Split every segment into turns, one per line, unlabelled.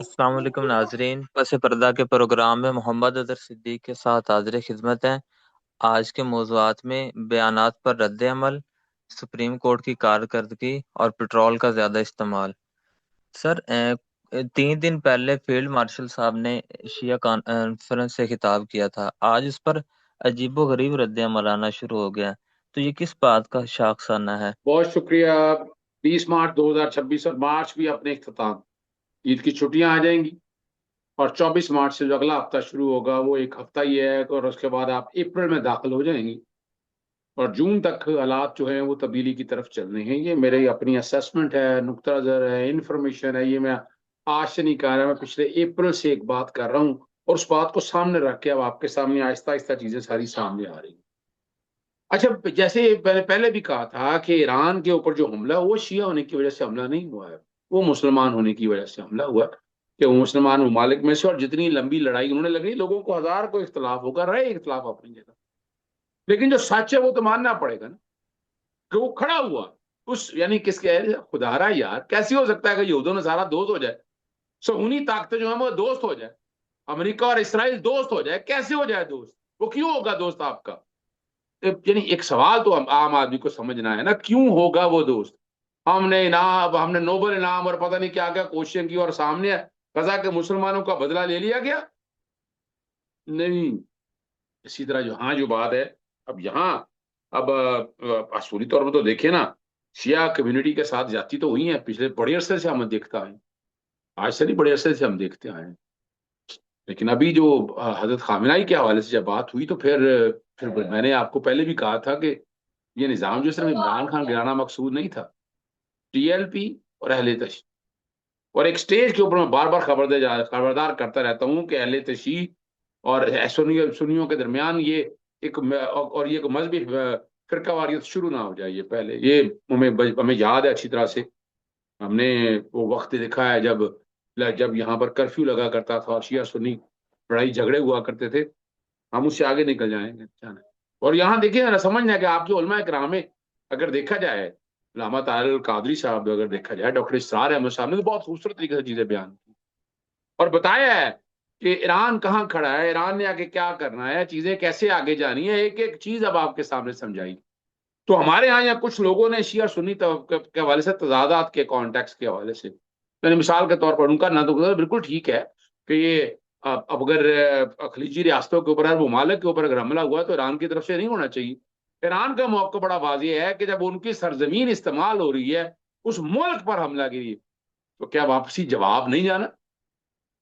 अस्सलाम वालेकुम नाजरीन। पस पर्दा के प्रोग्राम में मोहम्मद अदर सिद्दीक के साथ हाजिर खिदमत हैं। आज के मौज़ूआत में बयानात पर रद्द अमल, सुप्रीम कोर्ट की कारकर्दगी और पेट्रोल का ज़्यादा इस्तेमाल। सर, 3 दिन पहले फील्ड मार्शल साहब ने शिया कॉन्फ्रेंस से खिताब किया था। आज इस पर अजीबो गरीब रद्द अमल आना शुरू हो गया। तो ये किस बात का शाखसाना है?
बहुत शुक्रिया। 20 मार्च 2026 और मार्च भी अपने इख्तिताम। ईद की छुट्टियां आ जाएंगी और 24 मार्च से जो अगला हफ्ता शुरू होगा वो एक हफ्ता ही है, और उसके बाद आप अप्रैल में दाखिल हो जाएंगी और जून तक हालात जो हैं वो तब्दीली की तरफ चल रहे हैं। ये मेरी अपनी असेसमेंट है, नुक्ता नज़र है, इंफॉर्मेशन है। ये मैं आज से नहीं कह रहा, मैं पिछले अप्रैल से एक बात कर रहा हूँ और उस बात को सामने रख के अब आपके सामने आहिस्ता आहिस्ता चीजें सारी सामने आ रही हैं। अच्छा, जैसे पहले पहले भी कहा था कि ईरान के ऊपर जो हमला हुआ वो शिया होने की वजह से हमला नहीं हुआ है, वो मुसलमान होने की वजह से हमला हुआ है। कि वो मुसलमान ममालिक में से, और जितनी लंबी लड़ाई उन्होंने लड़ी, लोगों को हजार को इख्तलाफ होगा, रहे इख्तलाफ अपनी जगह, लेकिन जो सच है वो तो मानना पड़ेगा ना, कि वो खड़ा हुआ उस, यानी किसके, खुदारा यार, कैसे हो सकता है कि यहूदो ने सारा दोस्त हो जाए, सहूनी ताकतें जो है वो दोस्त हो जाए, अमेरिका और इसराइल दोस्त हो जाए, कैसे हो जाए दोस्त? वो क्यों होगा दोस्त आपका? यानी एक सवाल तो आम आदमी को समझना है ना, क्यों होगा वो दोस्त? हमने इनाम, हमने नोबल इनाम और पता नहीं क्या क्या कोशिशें की और सामने गजा के मुसलमानों का बदला ले लिया गया? नहीं। इसी तरह जो, हाँ, जो बात है अब यहाँ, अब असूली तौर पर तो देखे ना, शिया कम्युनिटी के साथ जाती तो हुई है, पिछले बड़े अरसे से हम देखता है, आज से नहीं, बड़े अरसे से हम देखते आए हैं। लेकिन अभी जो हजरत खामिनाई के हवाले से जब बात हुई तो फिर मैंने आपको पहले भी कहा था कि ये निजाम जो सिर्फ इमरान खान गिराना मकसूद नहीं था, टीएलपी और अहले तशी, और एक स्टेज के ऊपर मैं बार बार खबरदार करता रहता हूँ कि अहले तशी और सुन्नियों के दरमियान ये एक और ये एक मजहबी फिरका वारियत शुरू ना हो जाए। ये पहले ये हमें हमें याद है अच्छी तरह से। हमने वो वक्त देखा है जब जब यहाँ पर कर्फ्यू लगा करता था और शिया सुन्नी लड़ाई झगड़े हुआ करते थे। हम उससे आगे निकल जाएंगे अचानक। और यहाँ देखिए ना, समझना कि आपके उलमा इकराम में अगर देखा जाए, अल्लामा ताहिर कादरी साहब, अगर देखा जाए, डॉक्टर इसरार अहमद साहब ने तो बहुत खूबसूरत तरीके से चीजें बयान की और बताया है कि ईरान कहाँ खड़ा है, ईरान ने आगे क्या करना है, चीजें कैसे आगे जानी है, एक एक चीज अब आपके सामने समझाई। तो हमारे यहाँ या कुछ लोगों ने शिया सुन्नी के हवाले से, तजादात के कॉन्टेक्स्ट के हवाले से, मैंने मिसाल के तौर पर उनका ना तो बिल्कुल ठीक है कि ये अब अगर खलीजी रियासतों के ऊपर, अरब ममालिक के ऊपर अगर हमला हुआ तो ईरान की तरफ से नहीं होना चाहिए। ईरान का मौका बड़ा वाज़ेह है कि जब उनकी सरजमीन इस्तेमाल हो रही है उस मुल्क पर हमला गिरी, तो क्या वापसी जवाब नहीं जाना?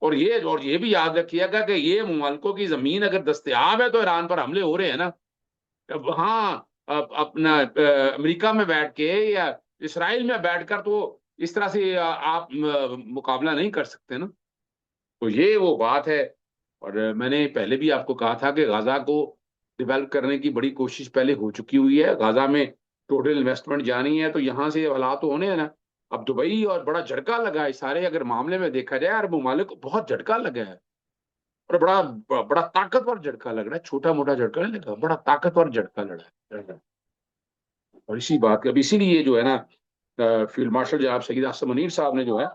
और ये भी याद रखिएगा कि ये मुमालिकों की जमीन अगर दस्तयाब है तो ईरान पर हमले हो रहे हैं ना। अब हाँ, अपना अमेरिका में बैठ के या इसराइल में बैठकर तो इस तरह से आप मुकाबला नहीं कर सकते ना। तो ये वो बात है। और मैंने पहले भी आपको कहा था कि गाजा को डेवलप करने की बड़ी कोशिश पहले हो चुकी हुई है, गाजा में टोटल इन्वेस्टमेंट जानी है, तो यहाँ से हालात तो होने हैं ना। अब दुबई और बड़ा झटका लगा है सारे अगर मामले में देखा जाए, अरब ममालिक को बहुत झटका लगा है, और बड़ा बड़ा ताकतवर झटका लग रहा है, छोटा मोटा झटका नहीं लगा, बड़ा ताकतवर झटका लड़ा है। और इसी बात अब इसीलिए जो है ना, फील्ड मार्शल जनाब सईद आसम मुनीर साहब ने जो है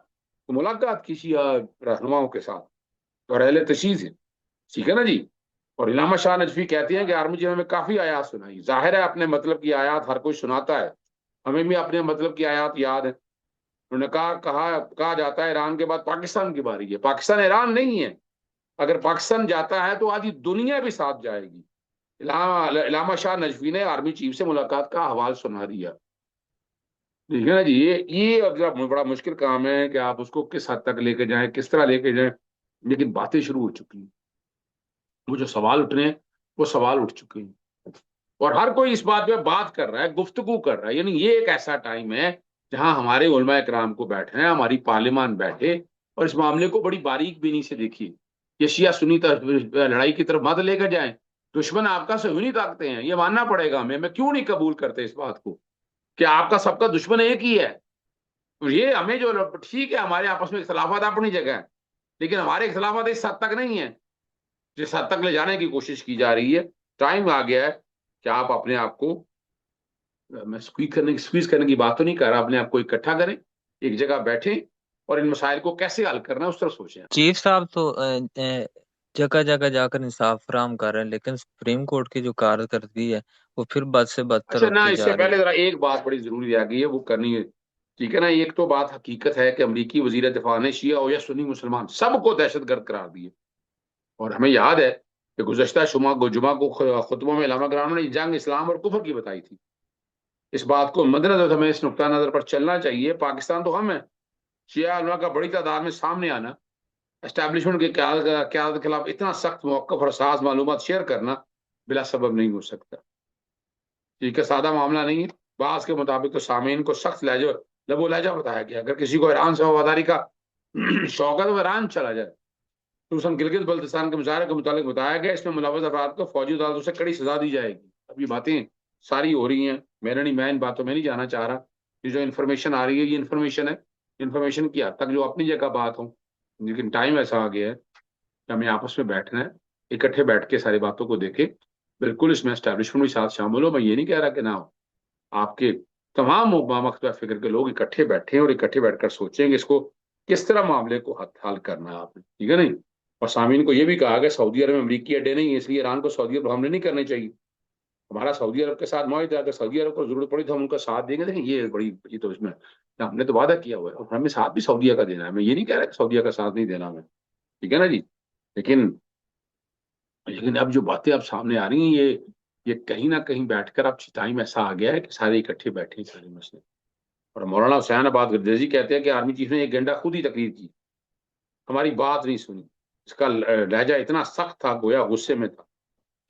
तो मुलाकात की शिया रहनुमाओं के साथ और अहले तशीह से, ठीक है ना जी। और इलामा शाह नजफी कहती हैं कि आर्मी जी हमें काफी आयात सुनाई, जाहिर है अपने मतलब की आयात हर कोई सुनाता है, हमें भी अपने मतलब की आयात याद है। उन्होंने कहा जाता है ईरान के बाद पाकिस्तान की बारी है, पाकिस्तान ईरान नहीं है। अगर पाकिस्तान जाता है तो आधी दुनिया भी साथ जाएगी। इलामा शाह नजफी ने आर्मी चीफ से मुलाकात का हवाल सुना दिया। ठीक है ना जी। ये अब जरा बड़ा मुश्किल काम है कि आप उसको किस हद तक लेके जाएं, किस तरह लेके जाएं, लेकिन बातें शुरू हो चुकी हैं। वो जो सवाल उठने हैं वो सवाल उठ चुके हैं और हर कोई इस बात पे बात कर रहा है, गुफ्तगू कर रहा है। यानी ये एक ऐसा टाइम है जहां हमारे उलमा इकराम को बैठे हैं, हमारी पार्लियामान बैठे और इस मामले को बड़ी बारीक बीनी से देखिए। ये शिया सुन्नी लड़ाई की तरफ मत लेकर जाए। दुश्मन आपका सुन्नी ताकतें हैं, ये मानना पड़ेगा हमें। मैं क्यों नहीं कबूल करते इस बात को कि आपका सबका दुश्मन एक ही है? तो ये हमें जो, ठीक है हमारे आपस में इख्तलाफात अपनी जगह है, लेकिन हमारे इख्तलाफात इस हद तक नहीं है जिस हद तक ले जाने की कोशिश की जा रही है। टाइम आ गया है कि आप अपने आप को, मैं स्क्वीज करने की बात तो नहीं कर रहा, अपने आप को इकट्ठा करें, एक जगह बैठें और इन मसाइल को कैसे हल करना है उस तरफ सोचें।
चीफ साहब तो जगह जगह जाकर इंसाफ फराहम कर रहे हैं, लेकिन सुप्रीम कोर्ट की जो कारकर्दगी है वो फिर बद से बदतर
अच्छा ना,
होती
इससे
जा रही
पहले
है।
जरा एक बात बड़ी जरूरी रह गई है, वो करनी है। ठीक है ना, एक तो बात हकीकत है कि अमरीकी वजीर दिफा ने शिया हो या सुन्नी मुसलमान सबको दहशतगर्द करार दिए। और हमें याद है कि गुज़श्ता जुमा को खुतबों में इलामा कराम ने जंग इस्लाम और कुफर की बताई थी। इस बात को मद्देनजर हमें इस नुक्ता नजर पर चलना चाहिए। पाकिस्तान तो हम है, शिया उलमा का बड़ी तादाद में सामने आना, एस्टैब्लिशमेंट के क्यादत के खिलाफ इतना सख्त मौक़िफ़ और साज मालूमात शेयर करना बिला सबब नहीं हो सकता। ठीक है, सादा मामला नहीं है। बास के मुताबिक तो सामीन को सख्त लहजे लबो लहजा बताया गया। अगर किसी को ईरान से वफादारी का शौक है तो वह ईरान चला जाए। सूसन गिलगित बल्तिस्तान के मुजाहरे के मुताबिक बताया गया, इसमें मुलव्वस अफराद को फौजी अदालतों से कड़ी सजा दी जाएगी। अब ये बातें सारी हो रही हैं, मेरा नहीं, मैं इन बातों में नहीं जाना चाह रहा। ये जो इन्फॉर्मेशन आ रही है ये इन्फॉर्मेशन है, इन्फॉर्मेशन की हद तक जो अपनी जगह बात हो। लेकिन टाइम ऐसा आ गया है कि हमें आपस में बैठना है, इकट्ठे बैठ के सारी बातों को देखें। बिल्कुल इसमें एस्टैब्लिशमेंट भी साथ शामिल हो, मैं ये नहीं कह रहा कि ना हो। आपके तमाम मकतबा फिक्र के लोग इकट्ठे बैठे और इकट्ठे बैठकर सोचेंगे इसको किस तरह मामले को हल करना है आपने, ठीक है नहीं। और सामीन को यह भी कहा कि सऊदी अरब में अमरीकी अड्डे नहीं है, इसलिए ईरान को सऊदी अरब हमले नहीं करने चाहिए। हमारा सऊदी अरब के साथ माहिदा है, अगर सऊदी अरब को जरूरत पड़ी तो हम उनका साथ देंगे। लेकिन ये बड़ी, ये तो इसमें हमने तो वादा किया हुआ है और हमें साथ भी सऊदीया का देना है। मैं ये नहीं कह रहा कि सऊदीया का साथ नहीं देना हमें, ठीक है ना जी। लेकिन लेकिन अब जो बातें अब सामने आ रही हैं, ये कहीं ना कहीं बैठकर अब टाइम ऐसा आ गया है कि सारे इकट्ठे बैठे हैं सारे मसले। और मौलाना हुसैन आबाद गर्देजी कहते हैं कि आर्मी चीफ ने एक घंटा खुद ही तकरीर की, हमारी बात नहीं सुनी। इसका लहजा इतना सख्त था, गोया गुस्से में था,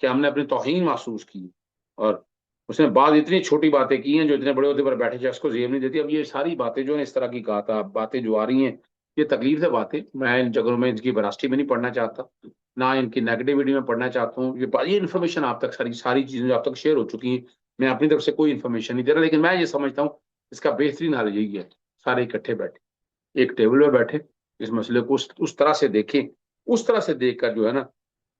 कि हमने अपनी तौहीन महसूस की। और उसने बाद इतनी छोटी बातें की हैं जो इतने बड़े होते पर बैठे शख्स को जेब नहीं देती। अब ये सारी बातें जो है इस तरह की कहा था, बातें जो आ रही हैं, ये तकलीफ से बातें, मैं इन जगहों में इनकी बरासटी में नहीं पढ़ना चाहता, ना इनकी नेगेटिविटी में पढ़ना चाहता हूँ। ये इन्फॉर्मेशन आप तक, सारी सारी चीजें जो आप तक शेयर हो चुकी हैं, मैं अपनी तरफ से कोई इन्फॉर्मेशन नहीं दे रहा। लेकिन मैं ये समझता हूँ इसका बेहतरीन हल यही है, सारे इकट्ठे बैठे, एक टेबल पे बैठे, इस मसले को उस तरह से देखें। उस तरह से देखकर जो है ना,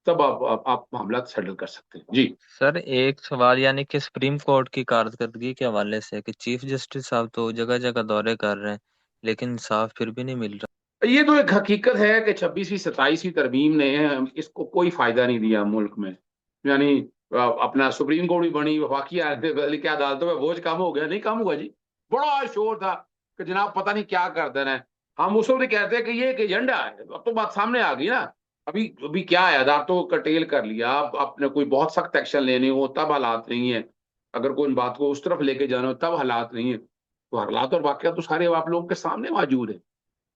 तब आप मामला सेटल कर सकते हैं जी।
सर एक सवाल, यानी कि सुप्रीम कोर्ट की कारकर्दगी के हवाले से कि चीफ जस्टिस साहब तो जगह जगह दौरे कर रहे हैं, लेकिन इंसाफ फिर भी नहीं मिल रहा।
ये तो एक हकीकत है कि 26वीं 27वीं तरमीम ने इसको कोई फायदा नहीं दिया मुल्क में। यानी अपना सुप्रीम कोर्ट भी बनी, वफाकी क्या अदालतों में बोझ कम हो गया? नहीं कम हुआ जी। बड़ा शोर था कि जनाब पता नहीं क्या कर देना है। हम उस वक्त कहते हैं कि ये एक एजेंडा है। अब तो बात सामने आ गई ना। अभी अभी क्या है, अदालतों को कटेल कर लिया। अब अपने कोई बहुत सख्त एक्शन लेने हो तब हालात नहीं है, अगर कोई इन बात को उस तरफ लेके जाना हो तब हालात नहीं है। तो हालात और वाकया तो सारे आप लोगों के सामने मौजूद है।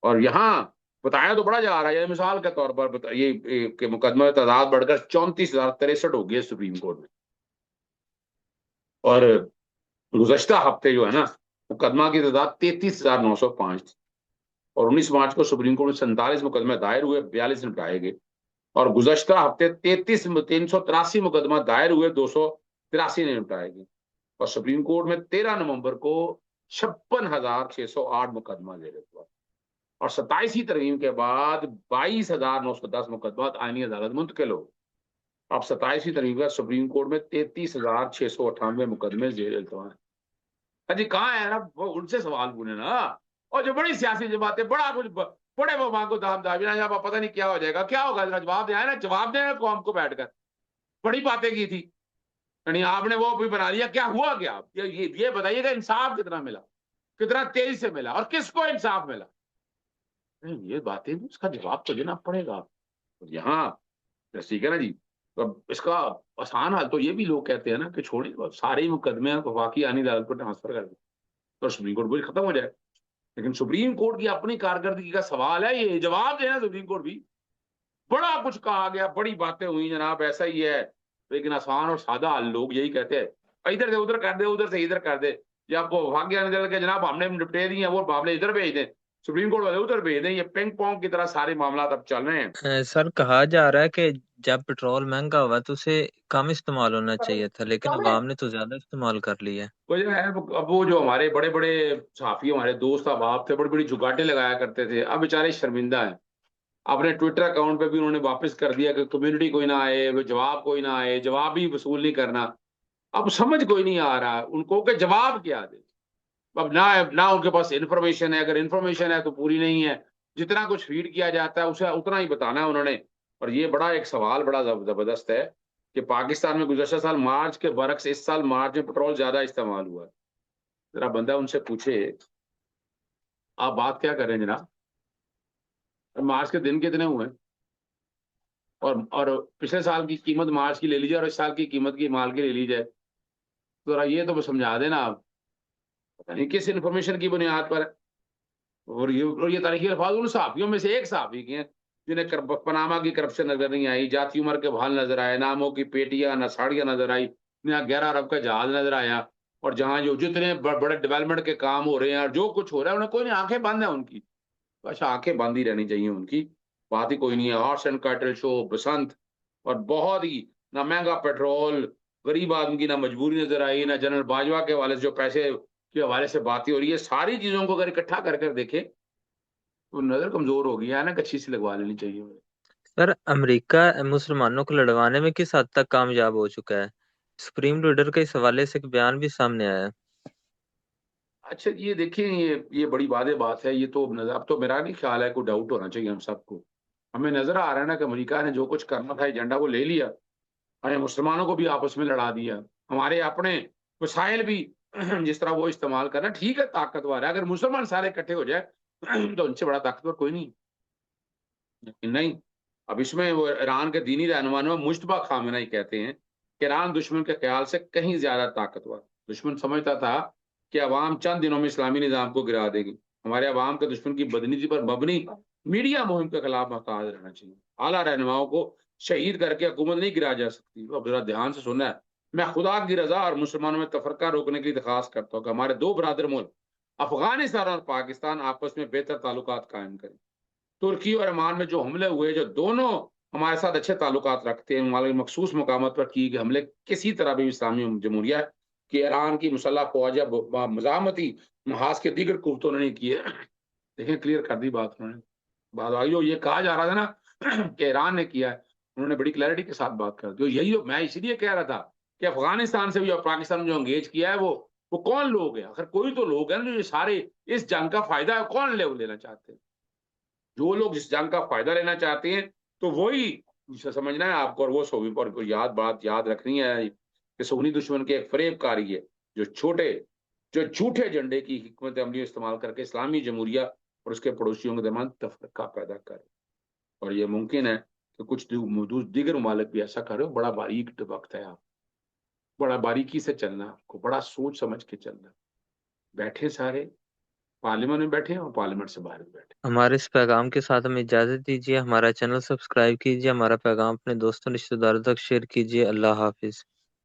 और यहाँ बताया तो बड़ा जा रहा है। मिसाल के तौर पर ये कि मुकदमे तादाद बढ़कर 34,063 हो गई सुप्रीम कोर्ट में। और गुज़श्ता हफ्ते जो है ना, मुकदमा की तादाद 33,905 थी। और 19 मार्च को सुप्रीम कोर्ट में 47 मुकदमे दायर हुए, 42 निपटाए गए। और गुज़श्ता हफ्ते 3,383 मुकदमा दायर हुए, 283 निपटाए गए। और सुप्रीम कोर्ट में 13 नवंबर को 56,608 मुकदमा जेर हुआ। और 27वीं तरमीम के बाद 22,910 मुकदमा आईनी अदालत मुंतकिल हो। अब 27वीं तरमीम का सुप्रीम कोर्ट में 33,698 मुकदमे जेर इल्तवा हैं। अजी कहाँ है ना, वो उनसे सवाल पूछे ना। और जो बड़ी सियासी जमातें बड़ा कुछ बड़े वो मांगो दाम दाबिना, यहाँ पता नहीं क्या हो जाएगा, क्या होगा, जरा जवाब दे आए ना, जवाब देना कौम को बैठकर। बड़ी बातें की थी, यानी आपने वो भी बना लिया, क्या हुआ क्या? ये बताइएगा, इंसाफ कितना मिला, कितना तेजी से मिला, और किसको इंसाफ मिला? ये बातें भी उसका जवाब तो देना पड़ेगा। तो यहाँ ठीक है ना जी। तो अब इसका आसान हाल तो ये भी लोग कहते हैं ना कि छोड़िए, तो सारे ही मुकदमे वफाकी आनी अदालत को ट्रांसफर कर दें तो सुप्रीम कोर्ट भी खत्म हो जाए। लेकिन सुप्रीम कोर्ट की अपनी कारकर्दगी का सवाल है, ये जवाब देना सुप्रीम कोर्ट भी। बड़ा कुछ कहा गया, बड़ी बातें हुई जनाब, ऐसा ही है। लेकिन आसान और सादा हाल लोग यही कहते हैं, इधर से उधर कर दे, उधर से इधर कर दे। या आपको वफाकी आनी अदालत के जनाब हमने निपटे दिए, वो मामले इधर भेज दें, सुप्रीम कोर्ट वाले उधर भेज दें। ये पिंग पोंग की तरह सारे मामला अब चल रहे हैं।
सर कहा जा रहा है कि जब पेट्रोल महंगा हुआ तो उसे कम इस्तेमाल होना चाहिए था, लेकिन अवाम ने तो ज्यादा इस्तेमाल कर लिया है।
वो जो है, अब वो जो हमारे बड़े बड़े सहाफी, हमारे दोस्त अहबाब थे, बड़ी बड़ी जुगाटें लगाया करते थे, अब बेचारे शर्मिंदा हैं। अपने ट्विटर अकाउंट पे भी उन्होंने वापस कर दिया कि कम्युनिटी कोई ना आए, वो जवाब कोई ना आए, जवाब भी वसूल नहीं करना। अब समझ कोई नहीं आ रहा उनको कि जवाब क्या दे। अब ना ना उनके पास इंफॉर्मेशन है, अगर इंफॉर्मेशन है तो पूरी नहीं है, जितना कुछ फीड किया जाता है उसे उतना ही बताना है उन्होंने। और ये बड़ा एक सवाल बड़ा जबरदस्त है कि पाकिस्तान में गुज़श्ता साल मार्च के बरक्स इस साल मार्च में पेट्रोल ज्यादा इस्तेमाल हुआ है। जरा बंदा उनसे पूछे आप बात क्या कर रहे हैं जनाब, मार्च के दिन कितने हुए हैं? और पिछले साल की कीमत मार्च की ले लीजिए और इस साल की कीमत की माल की ले लीजिए, तो जरा ये तो समझा देना आप, पता नहीं किस इन्फॉर्मेशन की बुनियाद पर है। और ये तारीखी अल्फाज उन सहाफियों में से एक सहाफी के हैं जिन्हें पनामा की करप्शन नजर नहीं आई, जाती उम्र के भाल नजर आए, नामों की पेटियां न साड़ियां नजर आई, न 11 अरब का जहाज नजर आया। और जहां जो जितने बड़े डेवलपमेंट के काम हो रहे हैं और जो कुछ हो रहा है उन्हें कोई नहीं, आंखें बंद है उनकी। अच्छा, आंखें बंद ही रहनी चाहिए उनकी, बात ही कोई नहीं है। हॉर्स एंड कैटल शो, बसंत, और बहुत ही ना महंगा पेट्रोल, गरीब आदमी की ना मजबूरी नजर आई, ना जनरल बाजवा के हवाले से जो पैसे के हवाले से बातें हो रही है, सारी चीजों को अगर इकट्ठा कर कर देखे तो नजर कमजोर हो गई है ना, कच्ची सी लगवा लेनी चाहिए मुझे।
सर, अमेरिका मुसलमानों को लड़वाने में किस हद तक कामयाब हो चुका है? सुप्रीम लीडर के इस हवाले से एक बयान भी सामने आया है।
अच्छा, ये देखिए, ये बड़ी बात है। ये तो नजर, अब तो मेरा नहीं ख्याल है, कोई डाउट होना चाहिए हम सबको। हमें नजर आ रहा है ना कि अमेरिका ने जो कुछ करना था एजेंडा वो ले लिया, और ये मुसलमानों को भी आपस में लड़ा दिया। हमारे अपने वसाइल भी जिस तरह वो इस्तेमाल करना ठीक है, ताकतवर है। अगर मुसलमान सारे इकट्ठे हो जाए तो उनसे बड़ा ताकतवर कोई नहीं। लेकिन नहीं, अब इसमें वो ईरान के दीनी रहनुमा मुश्तबा खामेनी कहते हैं कि ईरान दुश्मन के ख्याल से कहीं ज्यादा ताकतवर। दुश्मन समझता था कि अवाम चंद दिनों में इस्लामी निजाम को गिरा देगी। हमारे अवाम के दुश्मन की बदनीति पर मबनी मीडिया मुहिम के खिलाफ मुतहद रहना चाहिए। आला रहनुमाओं को शहीद करके हुकूमत नहीं गिरा जा सकती। अब जरा ध्यान से सुनना है, मैं खुदा की रजा और मुसलमानों में तफरका रोकने की दरखास्त करता हूँ कि हमारे दो बरादर मुल्क अफगानिस्तान और पाकिस्तान आपस में बेहतर ताल्लुकात कायम करें। तुर्की और ओमान में जो हमले हुए, जो दोनों हमारे साथ अच्छे ताल्लुकात रखते हैं, हमारे मखसूस मकामत पर किए गए हमले किसी तरह भी इस्लामी जमहूरिया कि ईरान की मुसल्ह फौज या मजामती महाज के दीगर कुव्वतों ने नहीं किए। देखें, क्लियर कर दी बात उन्होंने। बात आई जो ये कहा जा रहा था ना कि ईरान ने किया है, उन्होंने बड़ी क्लैरिटी के साथ बात कर दी। यही तो मैं इसलिए कह रहा था कि अफगानिस्तान से भी और पाकिस्तान में जो एंगेज किया है वो कौन लोग हैं? आखिर कोई तो लोग हैं ना जो ये सारे इस जंग का फायदा कौन लेना चाहते हैं। जो लोग इस जंग का फायदा लेना चाहते हैं तो वही समझना है आपको। और वो सोवी पर बात याद रखनी है कि सोनी दुश्मन के एक फरेबकारी है जो जो झूठे एजेंडे की हिकमत अमली इस्तेमाल करके इस्लामी जमहूरिया और उसके पड़ोसियों के दरमियान तफरका पैदा करे। और ये मुमकिन है कि कुछ दीगर ममालिक भी ऐसा करे। बड़ा बारीक वक्त है, आप बड़ा बारीकी से चलना है, आपको बड़ा सोच समझ के चलना है। बैठे सारे पार्लियामेंट में बैठे हैं और पार्लियामेंट से बाहर भी बैठे।
हमारे इस पैगाम के साथ हमें इजाजत दीजिए। हमारा चैनल सब्सक्राइब कीजिए, हमारा पैगाम अपने दोस्तों रिश्तेदारों तक शेयर कीजिए। अल्लाह हाफिज।